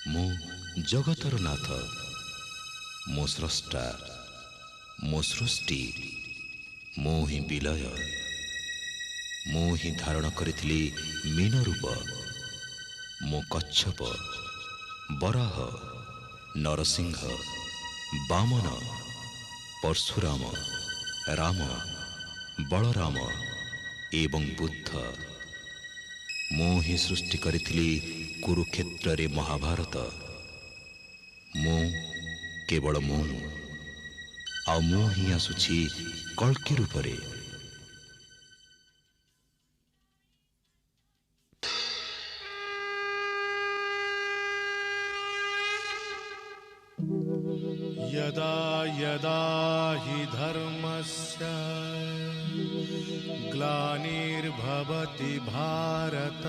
मु जगतर नाथ, मो स्रष्टा, मो सृष्टि, मु ही विलय। मु ही धारण करिथिली मीन रूप। मो कच्छप, बराह, नरसिंह, बामन, परशुराम, राम, बलराम एवं बुद्ध। मु ही सृष्टि करिथिली कुरुक्षेत्र रे महाभारत। मु केवल मु आ मु ही आसुछि कल्कि रूपरे। यदा यदा हि धर्मस्य ग्लानिर्भवति भारत।